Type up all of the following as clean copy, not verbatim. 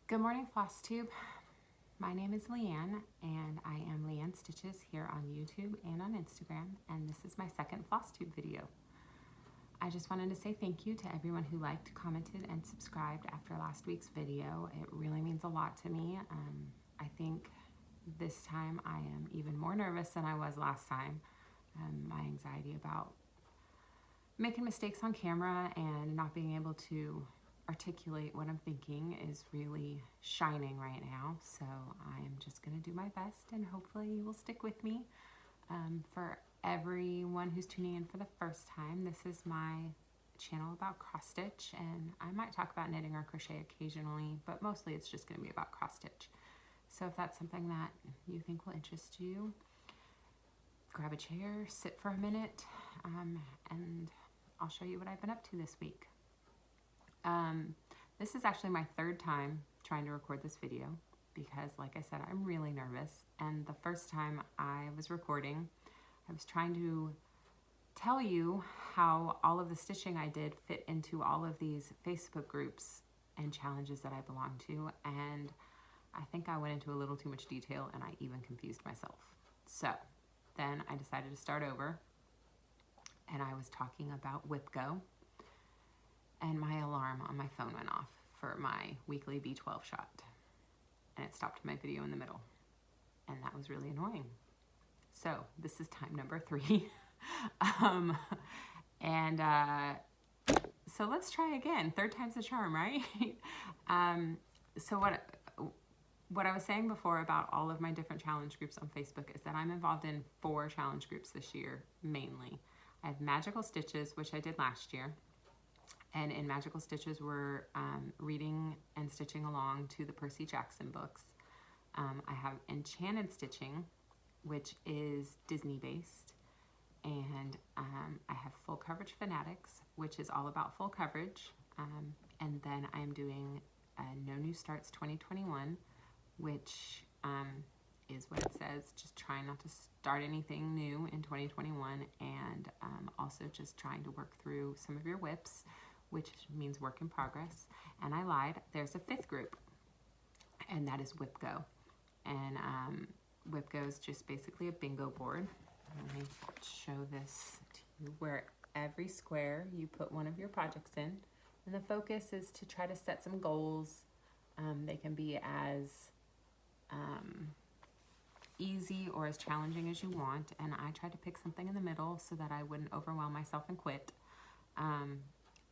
Good morning, FlossTube. My name is Leann, and I am leann.stitches here on YouTube and on Instagram, and this is my second FlossTube video. I just wanted to say thank you to everyone who liked, commented, and subscribed after last week's video. It really means a lot to me. I think this time I am even more nervous than I was last time. My anxiety about making mistakes on camera and not being able to articulate what I'm thinking is really shining right now. So I'm just going to do my best, and hopefully you will stick with me. For everyone who's tuning in for the first time, this is my channel about cross stitch, and I might talk about knitting or crochet occasionally, but mostly it's just going to be about cross stitch. So if that's something that you think will interest you, grab a chair, sit for a minute, and I'll show you what I've been up to this week. This is actually my third time trying to record this video because, like I said, I'm really nervous. And the first time I was recording, I was trying to tell you how all of the stitching I did fit into all of these Facebook groups and challenges that I belong to. And I think I went into a little too much detail, and I even confused myself. So then I decided to start over, and I was talking about WhipGo. And my alarm on my phone went off for my weekly B12 shot. And it stopped my video in the middle. And that was really annoying. So this is time number 3. So let's try again. Third time's the charm, right? So what I was saying before about all of my different challenge groups on Facebook is that I'm involved in 4 challenge groups this year, mainly. I have Magical Stitches, which I did last year. And in Magical Stitches, we're reading and stitching along to the Percy Jackson books. I have Enchanted Stitching, which is Disney-based. And I have Full Coverage Fanatics, which is all about full coverage. And then I'm doing No New Starts 2021, which is what it says, just trying not to start anything new in 2021, and also just trying to work through some of your whips, which means work in progress. And I lied, there's a 5th group, and that is WhipGo. And WhipGo is just basically a bingo board. Let me show this to you, where every square you put one of your projects in, and the focus is to try to set some goals. They can be as easy or as challenging as you want, and I tried to pick something in the middle so that I wouldn't overwhelm myself and quit.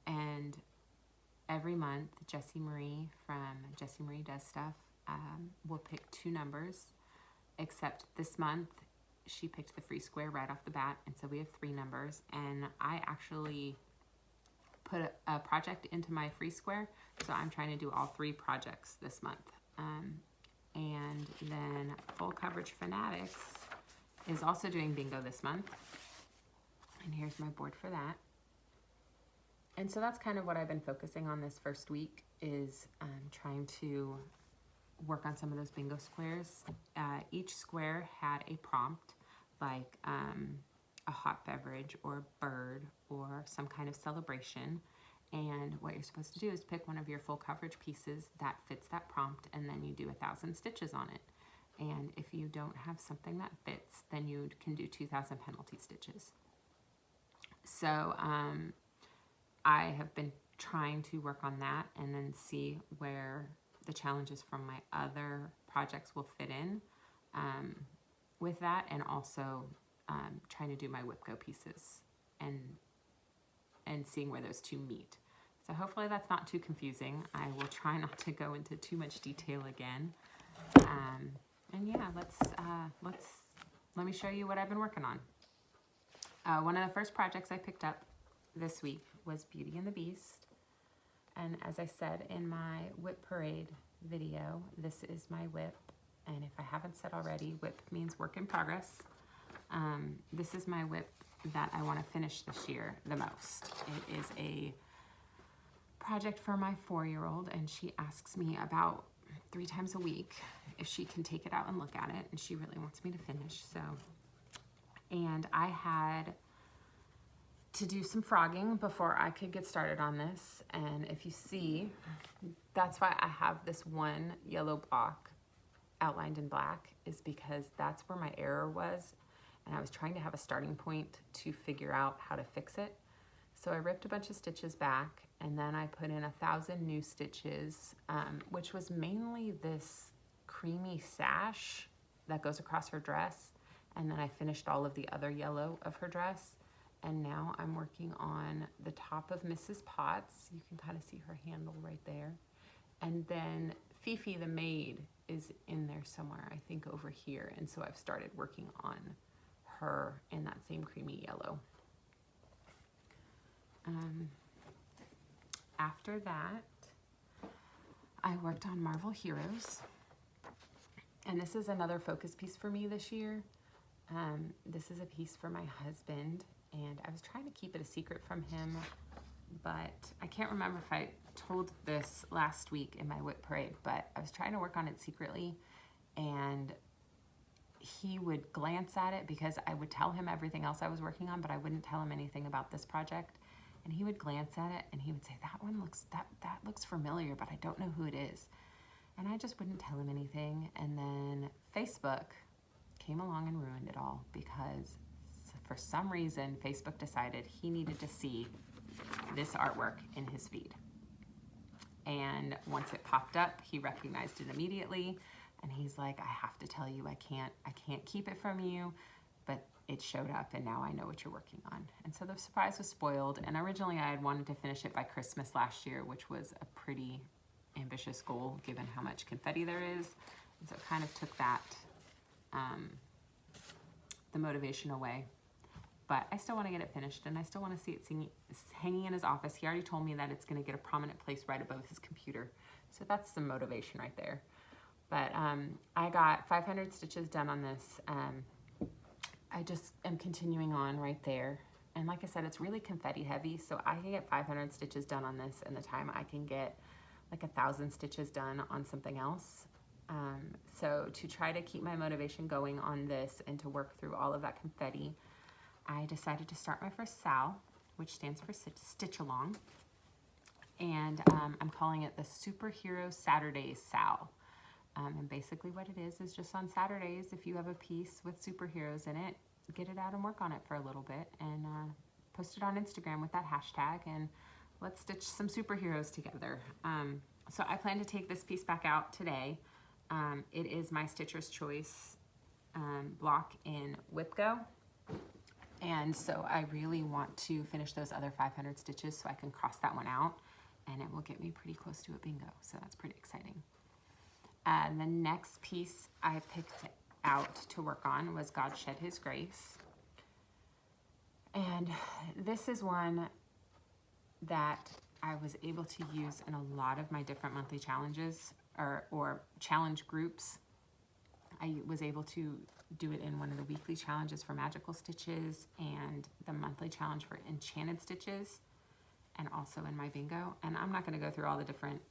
And every month, Jessie Marie from Jessie Marie Does Stuff will pick 2 numbers, except this month she picked the free square right off the bat, and so we have 3 numbers. And I actually put a project into my free square, so I'm trying to do all 3 projects this month. And then Full Coverage Fanatics is also doing bingo this month, and here's my board for that. And so that's kind of what I've been focusing on this first week, is trying to work on some of those bingo squares. Each square had a prompt, like a hot beverage or bird or some kind of celebration. And what you're supposed to do is pick one of your full coverage pieces that fits that prompt, and then you do 1,000 stitches on it. And if you don't have something that fits, then you can do 2,000 penalty stitches. So I have been trying to work on that and then see where the challenges from my other projects will fit in with that, and also trying to do my WhipGo pieces and seeing where those 2 meet. So hopefully that's not too confusing. I will try not to go into too much detail again. And yeah, let me show you what I've been working on. One of the first projects I picked up this week was Beauty and the Beast. And as I said in my whip parade video, this is my whip. And if I haven't said already, whip means work in progress. This is my whip that I want to finish this year the most. It is a project for my 4-year-old, and she asks me about 3 times a week if she can take it out and look at it, and she really wants me to finish. So, and I had to do some frogging before I could get started on this. And if you see, that's why I have this one yellow block outlined in black, is because that's where my error was. And I was trying to have a starting point to figure out how to fix it. So I ripped a bunch of stitches back, and then I put in 1,000 new stitches, which was mainly this creamy sash that goes across her dress. And then I finished all of the other yellow of her dress. And now I'm working on the top of Mrs. Potts. You can kind of see her handle right there. And then Fifi the maid is in there somewhere, I think over here. And so I've started working on her in that same creamy yellow. After that, I worked on Marvel Heroes. And this is another focus piece for me this year. This is a piece for my husband, and I was trying to keep it a secret from him, but I can't remember if I told this last week in my whip parade, but I was trying to work on it secretly, and he would glance at it because I would tell him everything else I was working on, but I wouldn't tell him anything about this project. And he would glance at it and he would say, that one looks, that looks familiar, but I don't know who it is. And I just wouldn't tell him anything. And then Facebook came along and ruined it all, because for some reason, Facebook decided he needed to see this artwork in his feed. And once it popped up, he recognized it immediately. And he's like, I have to tell you, I can't keep it from you, but it showed up and now I know what you're working on. And so the surprise was spoiled. And originally I had wanted to finish it by Christmas last year, which was a pretty ambitious goal given how much confetti there is. And so it kind of took that, the motivation away. But I still want to get it finished, and I still want to see it hanging in his office. He already told me that it's going to get a prominent place right above his computer. So that's some motivation right there. But I got 500 stitches done on this. I just am continuing on right there. And like I said, it's really confetti heavy, so I can get 500 stitches done on this in the time I can get like 1,000 stitches done on something else. So to try to keep my motivation going on this and to work through all of that confetti, I decided to start my first SAL, which stands for Stitch Along. And I'm calling it the Superhero Saturdays SAL. And basically what it is just on Saturdays, if you have a piece with superheroes in it, get it out and work on it for a little bit and post it on Instagram with that hashtag, and let's stitch some superheroes together. So I plan to take this piece back out today. It is my Stitcher's Choice block in WhipGo. And so I really want to finish those other 500 stitches so I can cross that one out, and it will get me pretty close to a bingo. So that's pretty exciting. The next piece I picked out to work on was God Shed His Grace. And this is one that I was able to use in a lot of my different monthly challenges or challenge groups. I was able to do it in one of the weekly challenges for Magical Stitches and the monthly challenge for Enchanted Stitches, and also in my bingo. And I'm not going to go through all the different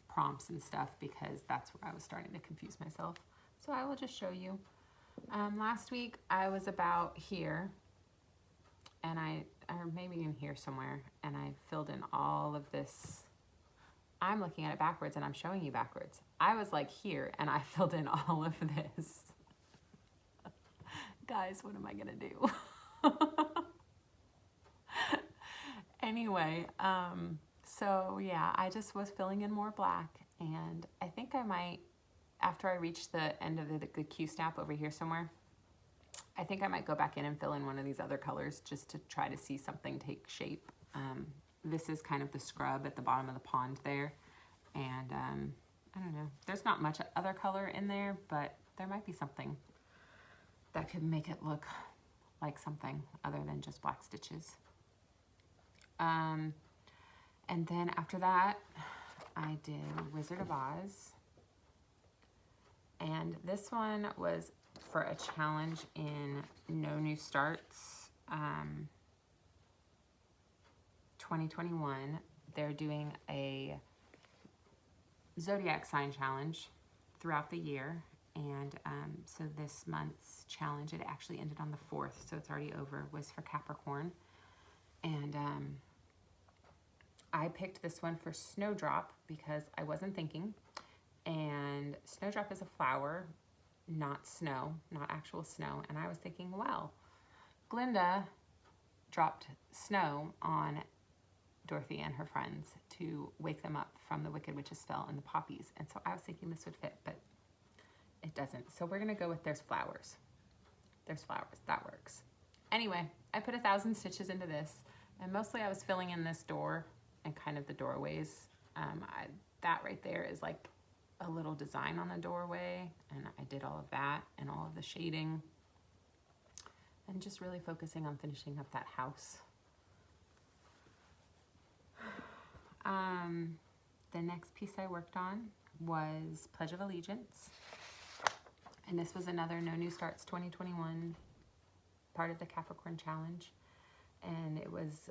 prompts and stuff because that's where I was starting to confuse myself. So I will just show you. Last week I was about here, and or maybe in here somewhere, and I filled in all of this. I'm looking at it backwards and I'm showing you backwards. I was like here and I filled in all of this. Guys, what am I gonna do? Anyway, so yeah, I just was filling in more black, and I think I might, after I reach the end of the Q snap over here somewhere, I think I might go back in and fill in one of these other colors just to try to see something take shape. This is kind of the scrub at the bottom of the pond there, and I don't know, there's not much other color in there, but there might be something that could make it look like something other than just black stitches. And then after that, I did Wizard of Oz. And this one was for a challenge in No New Starts 2021. They're doing a zodiac sign challenge throughout the year. And so this month's challenge, it actually ended on the 4th, so it's already over, was for Capricorn. And I picked this one for Snowdrop because I wasn't thinking. And Snowdrop is a flower, not snow, not actual snow. And I was thinking, well, Glinda dropped snow on Dorothy and her friends to wake them up from the Wicked Witch's spell and the poppies. And so I was thinking this would fit, but it doesn't. So we're gonna go with there's flowers. There's flowers, that works. Anyway, I put 1,000 stitches into this, and mostly I was filling in this door and kind of the doorways. That right there is like a little design on the doorway, and I did all of that and all of the shading, and just really focusing on finishing up that house. The next piece I worked on was Pledge of Allegiance, and this was another No New Starts 2021 part of the Capricorn Challenge, and it was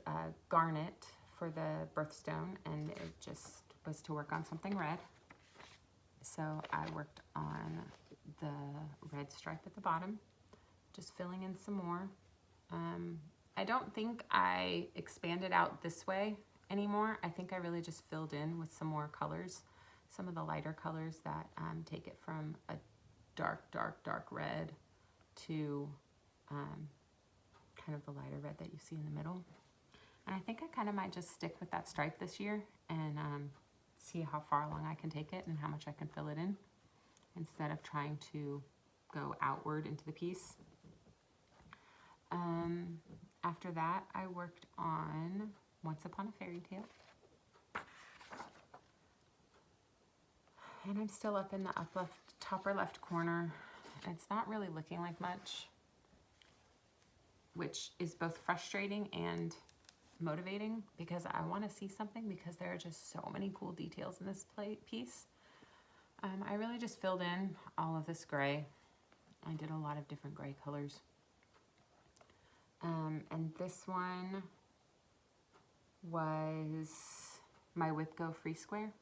garnet for the birthstone, and it just was to work on something red. So I worked on the red stripe at the bottom, just filling in some more. I don't think I expanded out this way anymore. I think I really just filled in with some more colors, some of the lighter colors that take it from a dark, dark, dark red to kind of the lighter red that you see in the middle. And I think I kind of might just stick with that stripe this year and see how far along I can take it and how much I can fill it in, instead of trying to go outward into the piece. After that, I worked on Once Upon a Fairy Tale. And I'm still up in the upper left corner. It's not really looking like much, which is both frustrating and motivating because I want to see something, because there are just so many cool details in this piece. I really just filled in all of this gray. I did a lot of different gray colors. And this one was my WhipGo free square.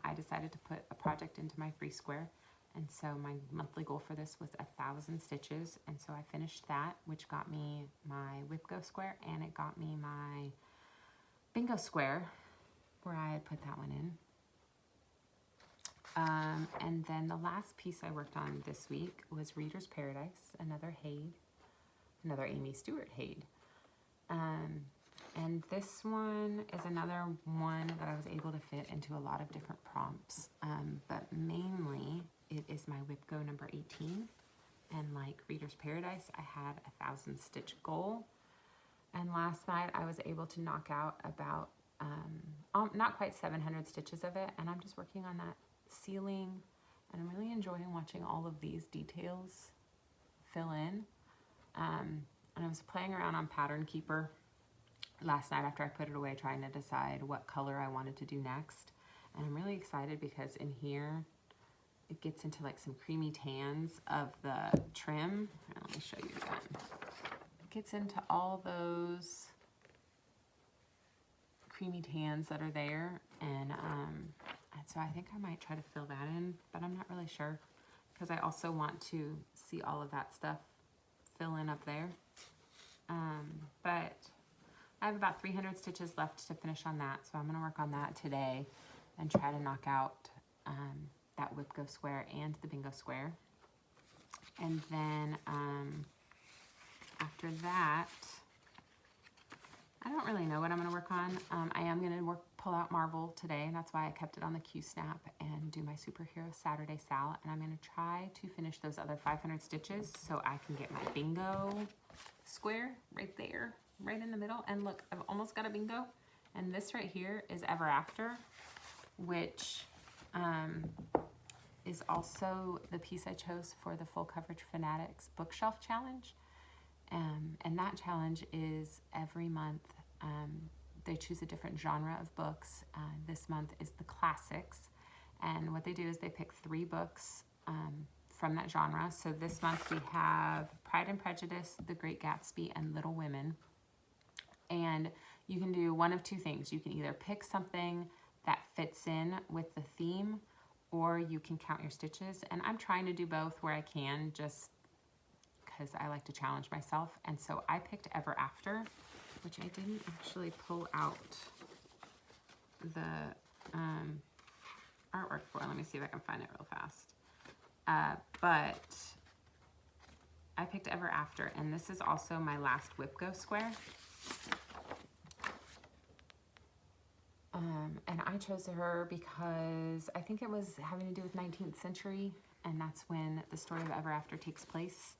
I decided to put a project into my free square, and so my monthly goal for this was 1,000 stitches, and so I finished that, which got me my WhipGo square, and it got me my bingo square where I had put that one in. And then the last piece I worked on this week was Reader's Paradise, another Haid, another Amy Stewart Haid. And this one is another one that I was able to fit into a lot of different prompts, but mainly it is my WhipGo number 18. And like Reader's Paradise, I had 1,000 stitch goal. And last night I was able to knock out about, not quite 700 stitches of it. And I'm just working on that ceiling, and I'm really enjoying watching all of these details fill in. And I was playing around on Pattern Keeper last night after I put it away, trying to decide what color I wanted to do next. And I'm really excited because in here it gets into like some creamy tans of the trim. Let me show you again. It gets into all those creamy tans that are there, and so I think I might try to fill that in, but I'm not really sure because I also want to see all of that stuff fill in up there. But I have about 300 stitches left to finish on that, so I'm going to work on that today and try to knock out that WhipGo square and the bingo square. And then after that, I don't really know what I'm going to work on. I am going to pull out Marvel today, and that's why I kept it on the Q-snap, and do my Superhero Saturday Sal. And I'm going to try to finish those other 500 stitches so I can get my bingo square right there, right in the middle. And look, I've almost got a bingo. And this right here is Ever After, which is also the piece I chose for the Full Coverage Fanatics Bookshelf Challenge. And that challenge is every month they choose a different genre of books. This month is the classics, and what they do is they pick 3 books from that genre. So this month we have Pride and Prejudice, The Great Gatsby, and Little Women. And you can do one of 2 things. You can either pick something that fits in with the theme, or you can count your stitches. And I'm trying to do both where I can, just because I like to challenge myself. And so I picked Ever After. which I didn't actually pull out the artwork for. Let me see if I can find it real fast. But I picked Ever After, and this is also my last WIPGO square. And I chose her because I think it was having to do with 19th century, and that's when the story of Ever After takes place.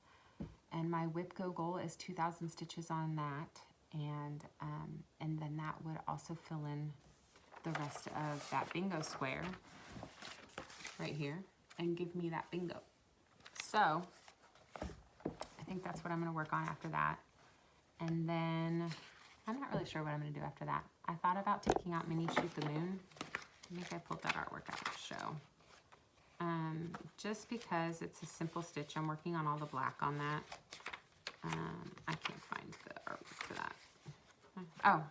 And my WIPGO goal is 2,000 stitches on that, and then that would also fill in the rest of that bingo square right here and give me that bingo. So I think that's what I'm going to work on after that. And then I'm not really sure what I'm going to do after that. I thought about taking out Mini Shoot the Moon. I think I pulled that artwork out to show. Just because it's a simple stitch. I'm working on all the black on that. I can't find the artwork for that. Oh,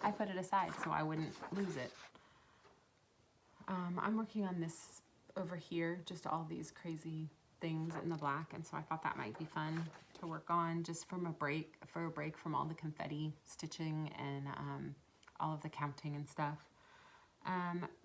I put it aside so I wouldn't lose it. I'm working on this over here, just all these crazy things in the black, and so I thought that might be fun to work on just for a break from all the confetti stitching and all of the counting and stuff.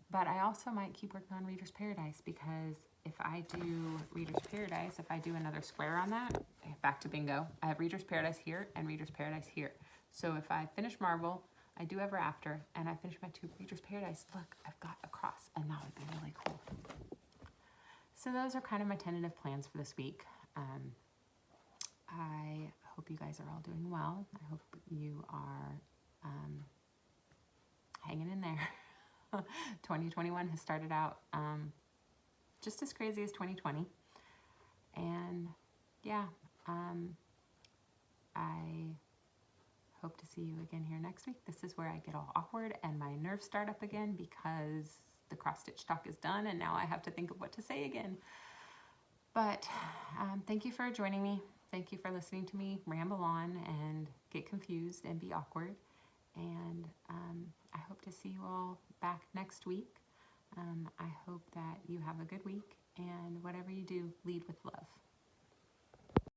But I also might keep working on Reader's Paradise, because if I do Reader's Paradise, if I do another square on that, back to bingo, I have Reader's Paradise here and Reader's Paradise here. So if I finish Marvel, I do Ever After, and I finish my 2 Reader's Paradise, look, I've got a cross, and that would be really cool. So those are kind of my tentative plans for this week. I hope you guys are all doing well. I hope you are hanging in there. 2021 has started out just as crazy as 2020. And yeah, I hope to see you again here next week. This is where I get all awkward and my nerves start up again, because the cross stitch talk is done and now I have to think of what to say again. But thank you for joining me. Thank you for listening to me ramble on and get confused and be awkward. And I hope to see you all back next week. I hope that you have a good week, and whatever you do, lead with love.